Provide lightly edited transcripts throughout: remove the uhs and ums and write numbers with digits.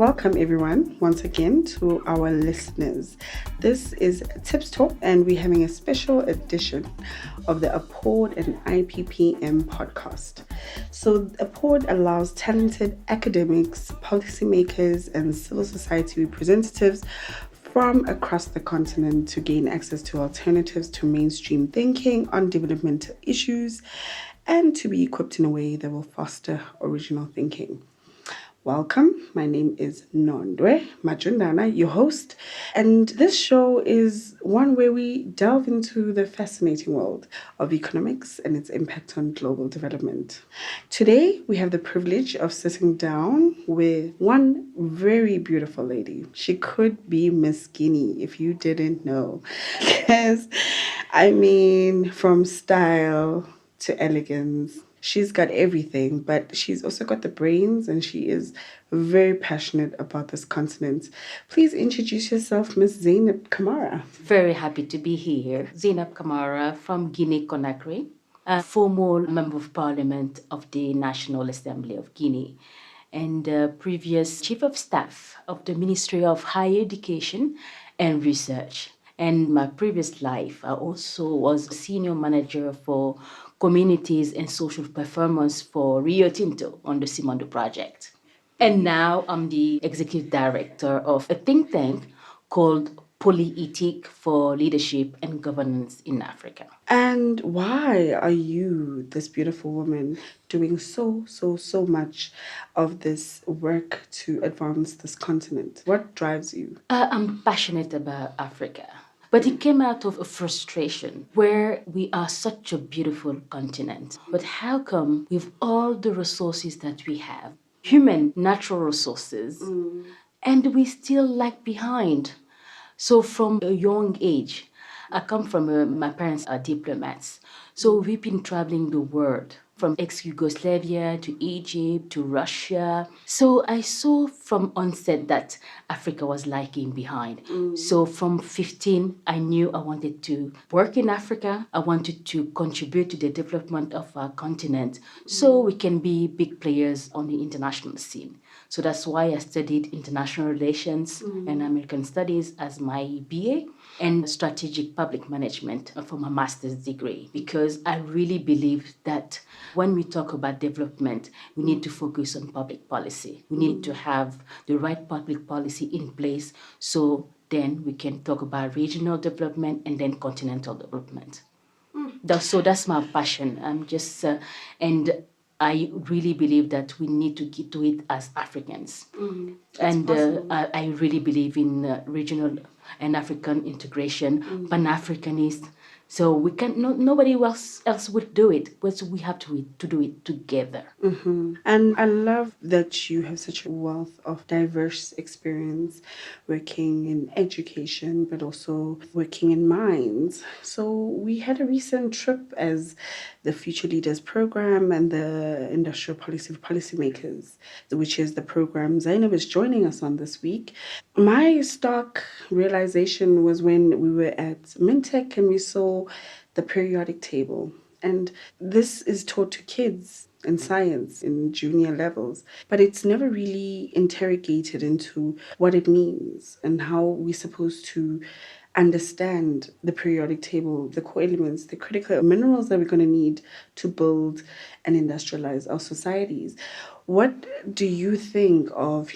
Welcome everyone once again to our listeners. This is Tips Talk and we're having a special edition of the Aporde and IPPM podcast. So Aporde allows talented academics, policymakers and civil society representatives from across the continent to gain access to alternatives to mainstream thinking on developmental issues and to be equipped in a way that will foster original thinking. Welcome. My name is Nondwe Majundana, your host, and this show is one where we delve into the fascinating world of economics and its impact on global development. Today, we have the privilege of sitting down with one very beautiful lady. She could be Miss Guinea if you didn't know. Yes, from style to elegance, she's got everything, but she's also got the brains and she is very passionate about this continent. Please introduce yourself, Miss Zeinab Camara. Very happy to be here. Zeinab Camara from Guinea-Conakry, a former Member of Parliament of the National Assembly of Guinea and previous Chief of Staff of the Ministry of Higher Education and Research. And my previous life, I also was Senior Manager for Communities and Social Performance for Rio Tinto on the Simondo project. And now I'm the Executive Director of a think tank called Polyethic for Leadership and Governance in Africa. And why are you, this beautiful woman, doing so much of this work to advance this continent? What drives you? I'm passionate about Africa. But it came out of a frustration where we are such a beautiful continent. But how come with all the resources that we have, human, natural resources, and we still lag behind? So from a young age, I come from, my parents are diplomats. So we've been traveling the world from ex-Yugoslavia to Egypt to Russia. So I saw from onset that Africa was lagging behind. So from 15, I knew I wanted to work in Africa. I wanted to contribute to the development of our continent so we can be big players on the international scene. So that's why I studied international relations and American studies as my BA and strategic public management for my master's degree, because I really believe that when we talk about development, we need to focus on public policy. We need to have the right public policy in place so then we can talk about regional development and then continental development. So that's my passion. And I really believe that we need to get to it as Africans. And I really believe in regional and African integration, Pan-Africanist. So we can nobody else would do it, but we have to do it together. And I love that you have such a wealth of diverse experience working in education, but also working in mines. So we had a recent trip as the Future Leaders Program and the Industrial Policy for Policymakers, which is the program Zeinab is joining us on this week. My stark realization was when we were at Mintech and we saw the periodic table. And this is taught to kids in science in junior levels, but it's never really interrogated into what it means and how we're supposed to understand the periodic table, the core elements, the critical minerals that we're going to need to build and industrialize our societies. What do you think of,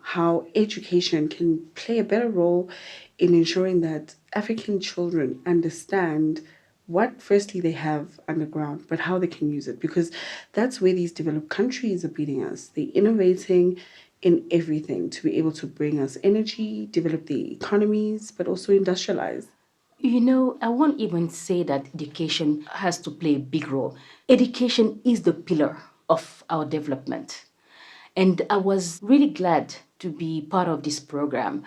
how education can play a better role in ensuring that African children understand what firstly they have underground, but how they can use it? Because that's where these developed countries are beating us. They're innovating in everything to be able to bring us energy, develop the economies, but also industrialize. I won't even say that education has to play a big role. Education is the pillar of our development. And I was really glad to be part of this program,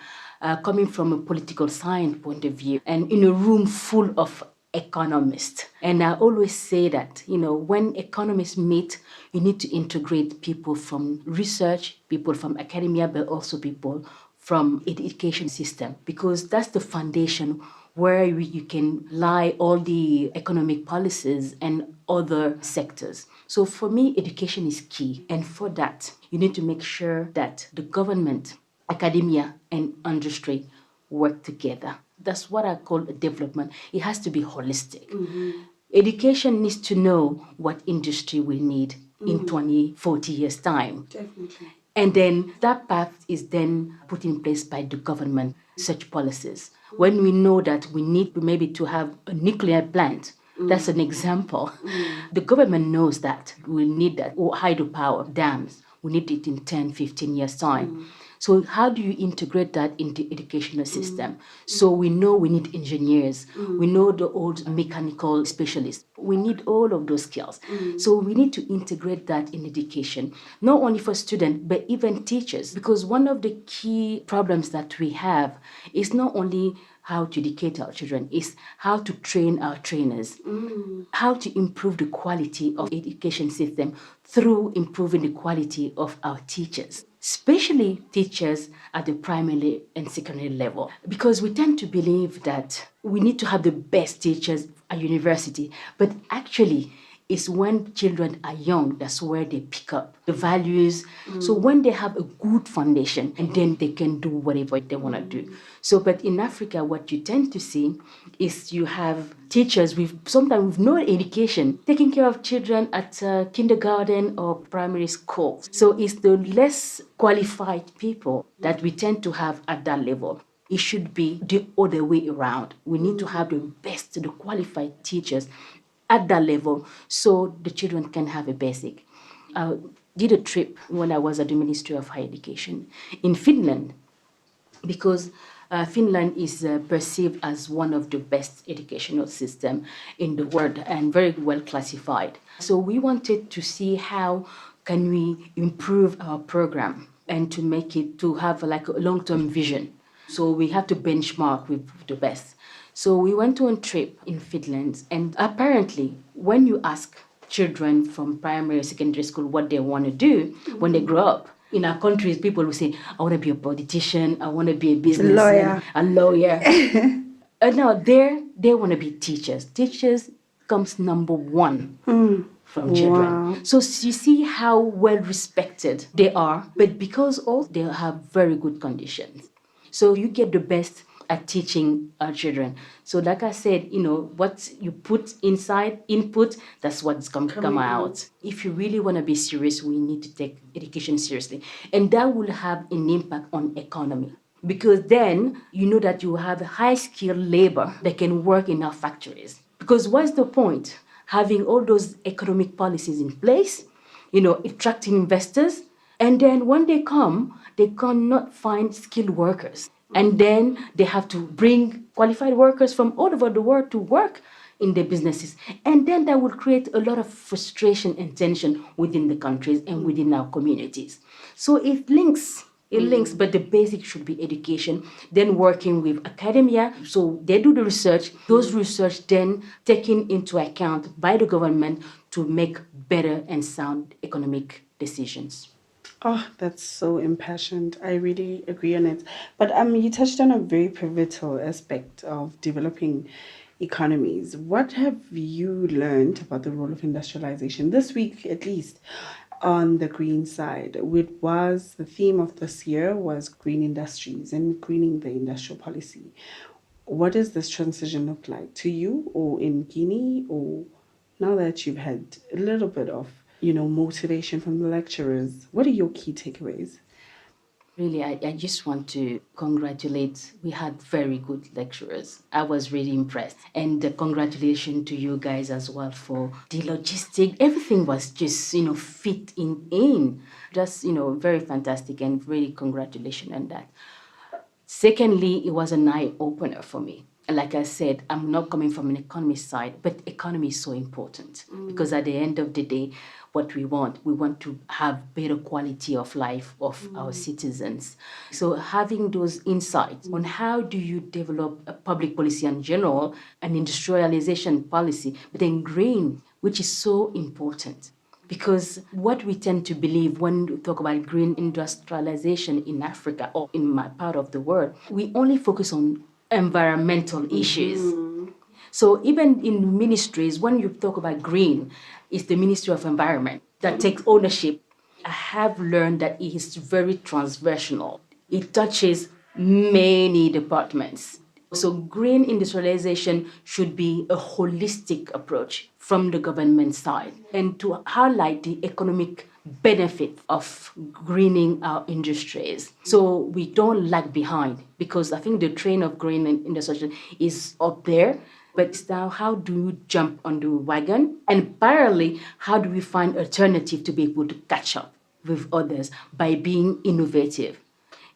coming from a political science point of view and in a room full of economists. And I always say that, when economists meet, you need to integrate people from research, people from academia, but also people from the education system, because that's the foundation where you can lie all the economic policies and other sectors. So for me, education is key. And for that, you need to make sure that the government, academia, and industry work together. That's what I call a development. It has to be holistic. Education needs to know what industry will need in 20, 40 years' time. Definitely. And then that path is then put in place by the government, such policies. When we know that we need maybe to have a nuclear plant, that's an example. The government knows that we need that, or hydropower dams, we need it in 10, 15 years' time. So how do you integrate that into the educational system? So we know we need engineers, we know the old mechanical specialists, we need all of those skills. So we need to integrate that in education, not only for students, but even teachers. Because one of the key problems that we have is not only how to educate our children, is how to train our trainers, how to improve the quality of education system through improving the quality of our teachers, especially teachers at the primary and secondary level. Because we tend to believe that we need to have the best teachers at university, but actually it's when children are young, that's where they pick up the values. So when they have a good foundation, and then they can do whatever they want to do. So, but in Africa, what you tend to see is you have teachers sometimes with no education taking care of children at kindergarten or primary school. So it's the less qualified people that we tend to have at that level. It should be the other way around. We need to have the best, the qualified teachers at that level so the children can have a basic. I did a trip when I was at the Ministry of Higher Education in Finland, because Finland is perceived as one of the best educational system in the world and very well classified. So we wanted to see how can we improve our program and to make it to have like a long-term vision. So we have to benchmark with the best. So we went on a trip in Finland, and apparently when you ask children from primary or secondary school what they want to do when they grow up, in our countries, people will say, I want to be a politician, I want to be a businessman, a lawyer. And now they want to be teachers. Teachers comes number one from children. Wow. So you see how well respected they are, but because also they have very good conditions. So you get the best at teaching our children. So like I said, what you put inside, input, that's what's come out. If you really want to be serious, we need to take education seriously. And that will have an impact on economy. Because then you know that you have high-skilled labor that can work in our factories. Because what's the point? Having all those economic policies in place, attracting investors, and then when they come, they cannot find skilled workers. And then they have to bring qualified workers from all over the world to work in their businesses. And then that will create a lot of frustration and tension within the countries and within our communities. So it links, but the basic should be education, then working with academia. So they do the research, those research then taken into account by the government to make better and sound economic decisions. Oh, that's so impassioned. I really agree on it. But you touched on a very pivotal aspect of developing economies. What have you learned about the role of industrialization this week, at least, on the green side? The theme of this year was green industries and greening the industrial policy. What does this transition look like to you, or in Guinea, or now that you've had a little bit of motivation from the lecturers? What are your key takeaways? Really, I just want to congratulate. We had very good lecturers. I was really impressed. And congratulations to you guys as well for the logistic. Everything was just, fit in. Just, very fantastic, and really congratulations on that. Secondly, it was an eye opener for me. Like I said, I'm not coming from an economy side, but economy is so important because at the end of the day, what we want to have better quality of life of our citizens. So having those insights on how do you develop a public policy in general, an industrialization policy, but then green, which is so important. Because what we tend to believe when we talk about green industrialization in Africa or in my part of the world, we only focus on environmental issues. So even in ministries, when you talk about green, it's the Ministry of Environment that takes ownership. I have learned that it is very transversal. It touches many departments. So green industrialization should be a holistic approach from the government side and to highlight the economic benefit of greening our industries. So we don't lag behind, because I think the train of green industrialization is up there. But now, how do you jump on the wagon? And parallelly, how do we find alternative to be able to catch up with others by being innovative?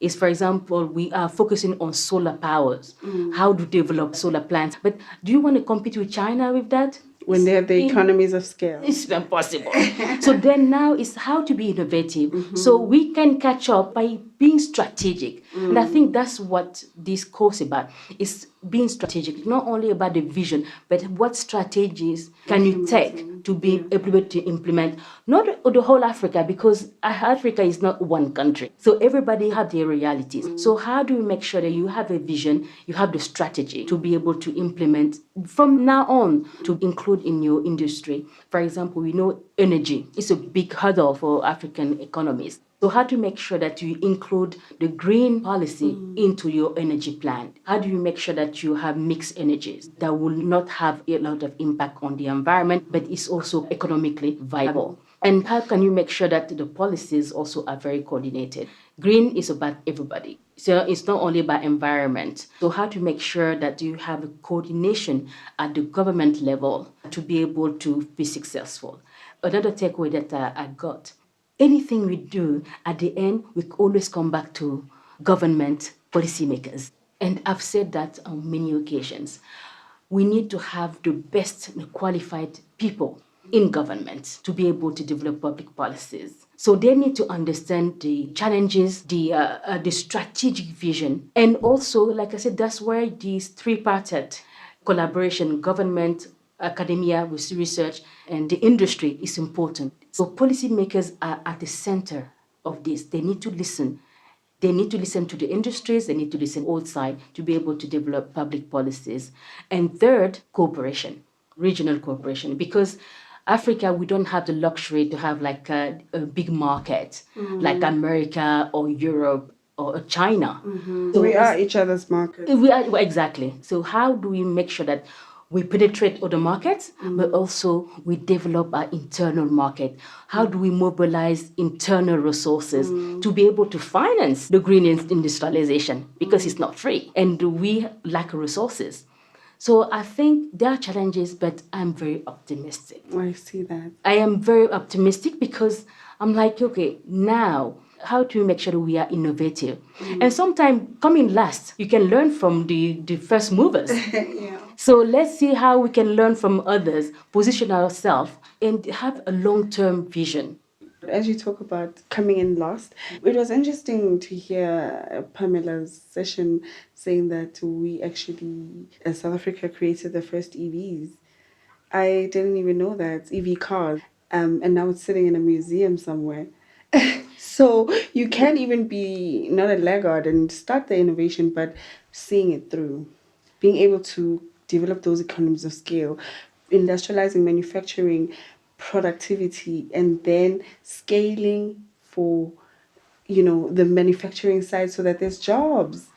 Is, for example, we are focusing on solar powers. How to develop solar plants. But do you want to compete with China with that? When they have the economies of scale. It's impossible. So then now is how to be innovative. So we can catch up by being strategic. And I think that's what this course is about, is being strategic. Not only about the vision, but what strategies can you take to be able to implement, not the whole Africa, because Africa is not one country. So everybody have their realities. So how do you make sure that you have a vision, you have the strategy to be able to implement from now on to include in your industry? For example, we know energy is a big hurdle for African economies. So how to make sure that you include the green policy into your energy plan? How do you make sure that you have mixed energies that will not have a lot of impact on the environment, but is also economically viable? And how can you make sure that the policies also are very coordinated? Green is about everybody. So it's not only about environment. So how to make sure that you have a coordination at the government level to be able to be successful. Another takeaway that I got, anything we do, at the end, we always come back to government policymakers. And I've said that on many occasions. We need to have the best qualified people in government to be able to develop public policies. So they need to understand the challenges, the strategic vision. And also, like I said, that's where these three-parted collaboration, government, academia with research, and the industry is important. So policymakers are at the center of this. They need to listen. They need to listen to the industries. They need to listen outside to be able to develop public policies. And third, cooperation, regional cooperation, because Africa, we don't have the luxury to have like a big market like America or Europe or China. So we are each other's market. We are, exactly. So how do we make sure that we penetrate other markets, but also we develop our internal market? How do we mobilize internal resources to be able to finance the green industrialization? Because it's not free and we lack resources. So I think there are challenges, but I'm very optimistic. I see that. I am very optimistic because I'm like, okay, now how to make sure that we are innovative? And sometimes coming last, you can learn from the first movers. Yeah. So let's see how we can learn from others, position ourselves, and have a long-term vision. As you talk about coming in last, it was interesting to hear Pamela's session saying that we actually, as South Africa, created the first EVs. I didn't even know that, EV cars. And now it's sitting in a museum somewhere. So you can't even be not a laggard and start the innovation, but seeing it through. Being able to develop those economies of scale, industrializing manufacturing, productivity, and then scaling for, the manufacturing side so that there's jobs.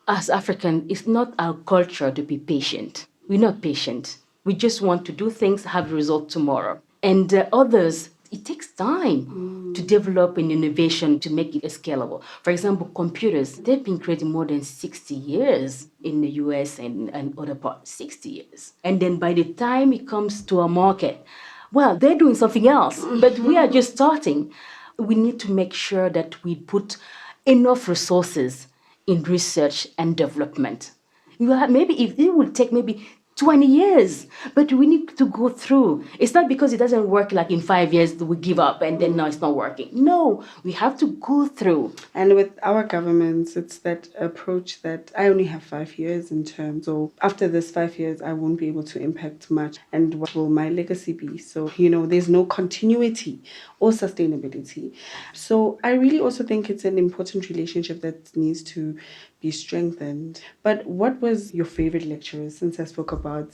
As African, it's not our culture to be patient. We're not patient. We just want to do things, have the result tomorrow. And others, it takes time to develop an innovation to make it scalable. For example, computers, they've been created more than 60 years in the US and other parts, 60 years. And then by the time it comes to a market, well, they're doing something else, but we are just starting. We need to make sure that we put enough resources in research and development. Maybe if it will take maybe 20 years, but we need to go through. It's not because it doesn't work like in 5 years we give up and then now it's not working. No, we have to go through. And with our governments, it's that approach that I only have 5 years in terms of after this 5 years, I won't be able to impact much. And what will my legacy be? So, there's no continuity or sustainability. So I really also think it's an important relationship that needs to be strengthened. But what was your favorite lecturer, since I spoke about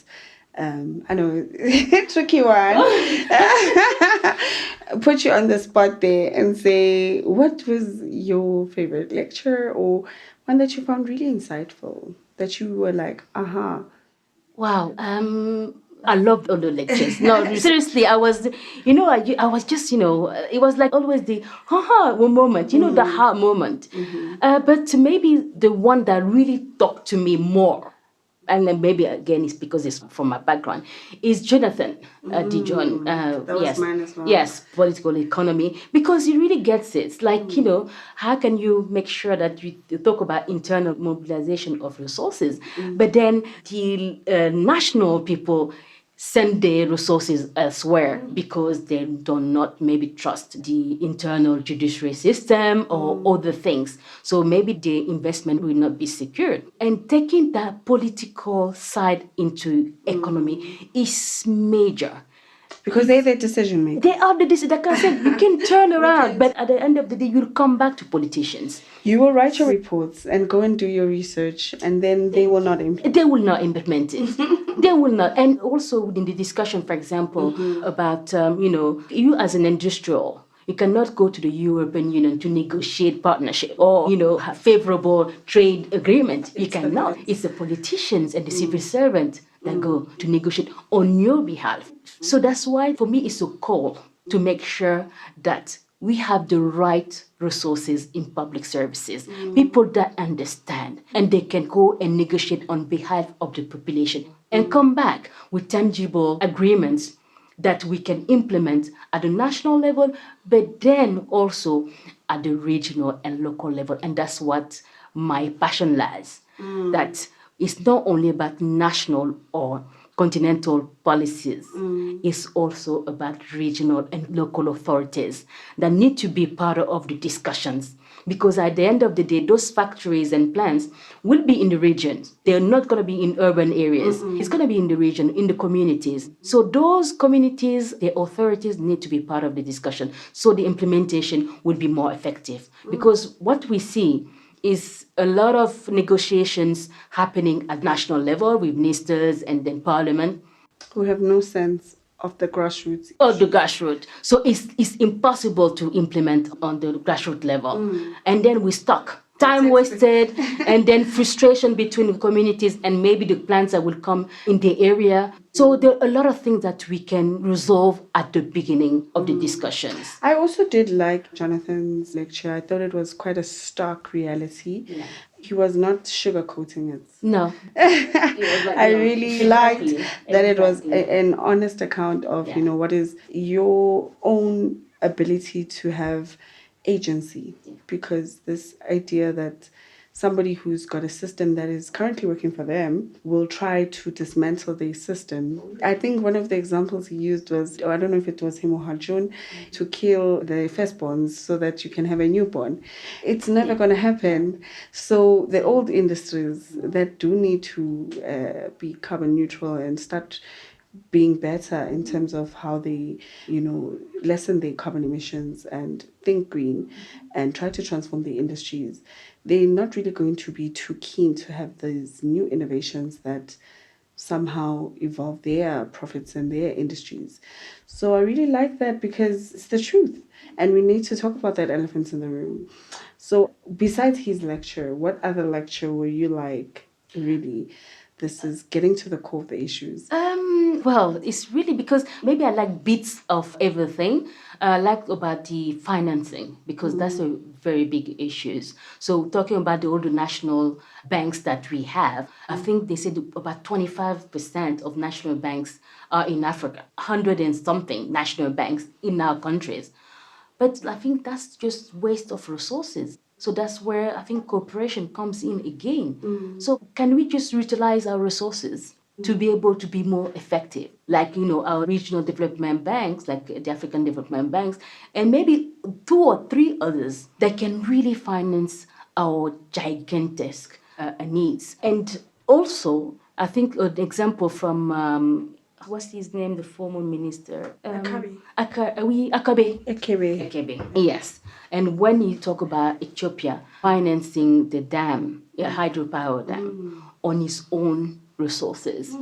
I know tricky one. Put you on the spot there and say what was your favorite lecture or one that you found really insightful that you were like, aha. Wow. I loved all the lectures. No, seriously, I was just, it was like always the one moment, the ha moment. But maybe the one that really talked to me more, and then maybe again it's because it's from my background, is Jonathan Dijon. That was Yes, mine as well. yes, political economy, because he really gets it. It's like, how can you make sure that you talk about internal mobilization of resources, but then the national people send their resources elsewhere because they do not maybe trust the internal judiciary system or other things. So maybe the investment will not be secured. And taking that political side into economy is major. Because they're the decision makers. They are the decision. Like I said, you can turn around, but at the end of the day, you'll come back to politicians. You will write your reports and go and do your research, and then they will not implement. They will not implement it. They will not. And also within the discussion, for example, about, you as an industrial, you cannot go to the European Union to negotiate partnership or, have favorable trade agreement. You cannot. It's the politicians and the civil servants that go to negotiate on your behalf. So that's why, for me, it's a call to make sure that we have the right resources in public services, people that understand, and they can go and negotiate on behalf of the population and come back with tangible agreements that we can implement at the national level, but then also at the regional and local level. And that's what my passion lies, that it's not only about national or continental policies. It's also about regional and local authorities that need to be part of the discussions. Because at the end of the day, those factories and plants will be in the regions. They're not going to be in urban areas. It's going to be in the region, in the communities. So those communities, the authorities need to be part of the discussion so the implementation will be more effective. Because what we see is a lot of negotiations happening at national level with ministers and then parliament. Who have no sense of the grassroots. Or the grassroots. So it's impossible to implement on the grassroots level. And then we're stuck. Time wasted, and then frustration between the communities and maybe the plants that will come in the area. So there are a lot of things that we can resolve at the beginning of the discussions. I also did like Jonathan's lecture. I thought it was quite a stark reality. Yeah. He was not sugarcoating it. No. I really liked that it was an honest account of, what is your own ability to have agency, because this idea that somebody who's got a system that is currently working for them will try to dismantle the system. I think one of the examples he used was, I don't know if it was him or Hajun, to kill the firstborns so that you can have a newborn. It's never going to happen. So the old industries that do need to be carbon neutral and start being better in terms of how they, lessen their carbon emissions and think green and try to transform the industries, they're not really going to be too keen to have these new innovations that somehow evolve their profits and their industries. So I really like that because it's the truth. And we need to talk about that elephant in the room. So besides his lecture, what other lecture were you like, really, this is getting to the core of the issues? Well, it's really because maybe I like bits of everything. I like about the financing because that's a very big issue. So talking about all the national banks that we have, I think they said about 25% of national banks are in Africa, 100 and something national banks in our countries. But I think that's just waste of resources. So that's where I think cooperation comes in again. So can we just utilize our resources to be able to be more effective? Like, our regional development banks, like the African development banks, and maybe 2 or 3 others that can really finance our gigantic needs. And also, I think an example from what's his name, the former minister? Akabi. Akabe. Ekebe. Akebe, yes. And when you talk about Ethiopia financing the dam, a hydropower dam, on its own resources,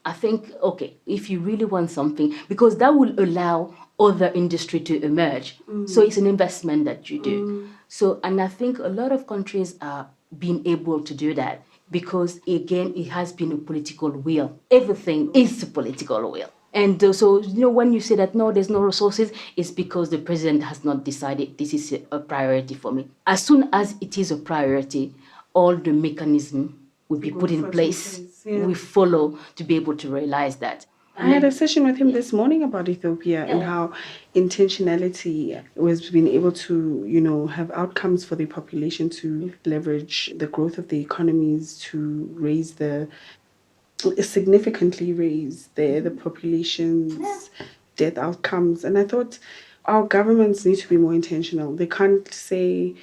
I think, okay, if you really want something, because that will allow other industry to emerge. So it's an investment that you do. So, and I think a lot of countries are being able to do that because, again, it has been a political will. Everything is a political will. And so, when you say that, no, there's no resources, it's because the president has not decided this is a priority for me. As soon as it is a priority, all the mechanism will be put in place. We follow to be able to realize that. I had a session with him this morning about Ethiopia and how intentionality was being able to, have outcomes for the population to leverage the growth of the economies to significantly raise the population's death outcomes. And I thought our governments need to be more intentional. They can't say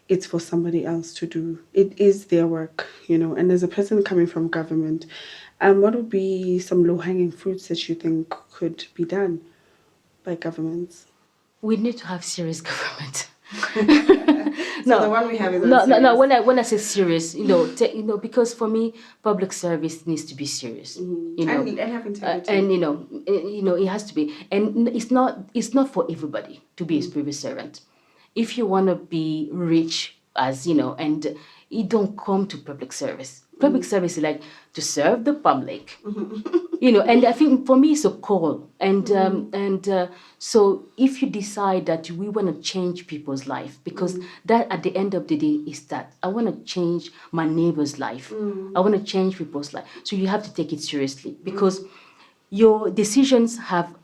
it's for somebody else to do. It is their work. And as a person coming from government, what would be some low-hanging fruits that you think could be done by governments? We need to have serious government. So the one we have is no. When I say serious, because for me, public service needs to be serious. And have integrity. And it has to be, and it's not for everybody to be a civil servant. If you want to be rich, and you don't come to public service. Public service is like to serve the public, and I think for me it's a call. And so if you decide that we want to change people's life, because that at the end of the day is that I want to change my neighbor's life. I want to change people's life. So you have to take it seriously because your decisions have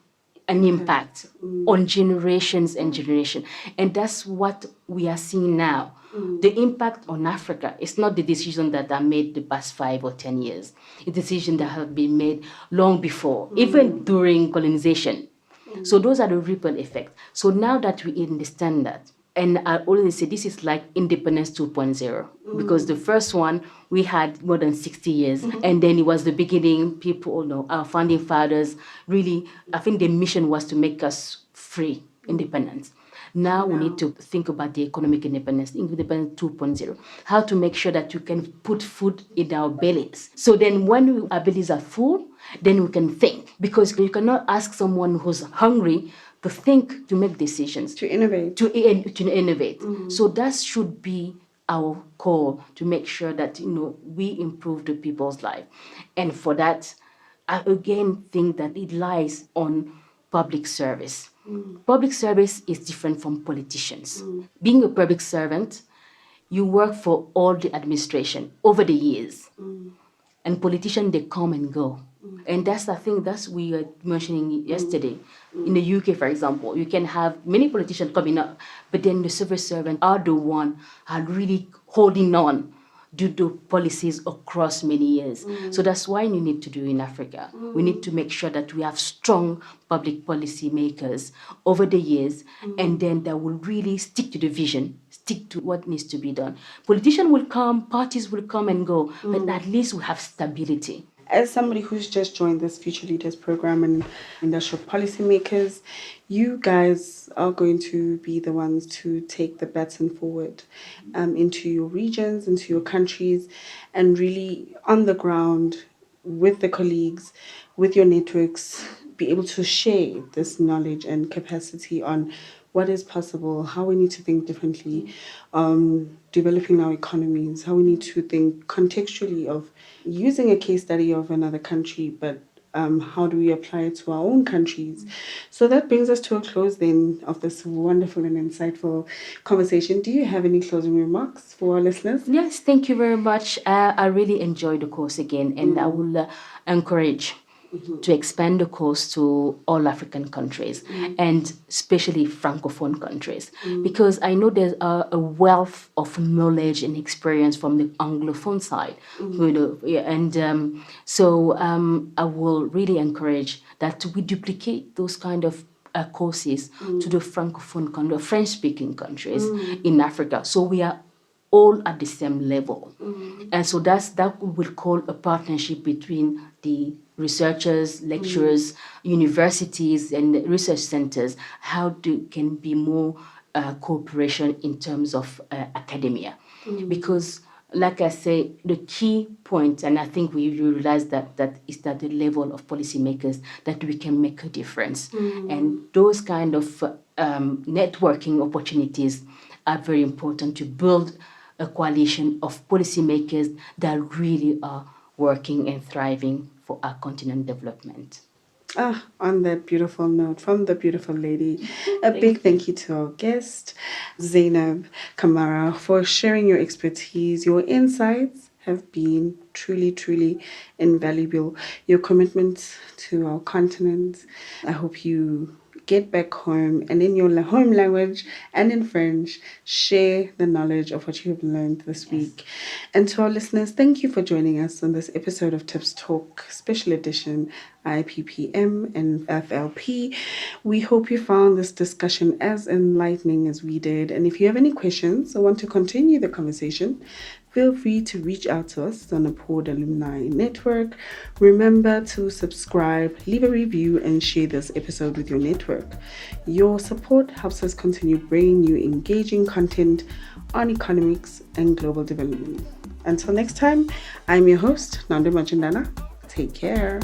an impact on generations and generations. And that's what we are seeing now. The impact on Africa is not the decision that are made the past 5 or 10 years. It's a decision that have been made long before, even during colonization. So those are the ripple effects. So now that we understand that, and I always say this is like independence 2.0, because the first one we had more than 60 years, and then it was the beginning. People, our founding fathers, really, I think the mission was to make us free, independence. Now we need to think about the economic independence 2.0, how to make sure that you can put food in our bellies. So then when our bellies are full, then we can think, because you cannot ask someone who's hungry to think, to make decisions. To innovate. To innovate. So that should be our call, to make sure that, we improve the people's life. And for that, I again think that it lies on public service. Public service is different from politicians. Being a public servant, you work for all the administration over the years. And politicians, they come and go. And that's the thing that's we were mentioning yesterday. In the UK, for example, you can have many politicians coming up, but then the civil servants are the one are really holding on due to policies across many years. So that's why we need to do in Africa. We need to make sure that we have strong public policy makers over the years, and then that will really stick to the vision, stick to what needs to be done. Politicians will come, parties will come and go, but at least we have stability. As somebody who's just joined this Future Leaders program and industrial policymakers, you guys are going to be the ones to take the baton forward into your regions, into your countries, and really on the ground with the colleagues, with your networks, be able to share this knowledge and capacity on what is possible, how we need to think differently, developing our economies, how we need to think contextually of using a case study of another country, but how do we apply it to our own countries? So that brings us to a close then of this wonderful and insightful conversation. Do you have any closing remarks for our listeners? Yes, thank you very much. I really enjoyed the course again, and I will encourage to expand the course to all African countries and especially Francophone countries, because I know there's a wealth of knowledge and experience from the Anglophone side. So I will really encourage that we duplicate those kind of courses to the Francophone country, French-speaking countries in Africa. So we are all at the same level. And so that we will call a partnership between the researchers, lecturers, universities, and research centers, can be more cooperation in terms of academia. Because, like I say, the key point, and I think we realize that is at the level of policymakers that we can make a difference. And those kind of networking opportunities are very important to build a coalition of policymakers that really are working and thriving for our continent development. On that beautiful note from the beautiful lady, a big thank you to our guest, Zeinab Camara, for sharing your expertise. Your insights have been truly, truly invaluable. Your commitment to our continent. I hope you get back home and in your home language and in French, share the knowledge of what you have learned this week. And to our listeners, thank you for joining us on this episode of Tips Talk, special edition IPPM and FLP. We hope you found this discussion as enlightening as we did. And if you have any questions or want to continue the conversation, feel free to reach out to us on the Aporde Alumni Network. Remember to subscribe, leave a review, and share this episode with your network. Your support helps us continue bringing you engaging content on economics and global development. Until next time, I'm your host, Nondwe Majundana. Take care.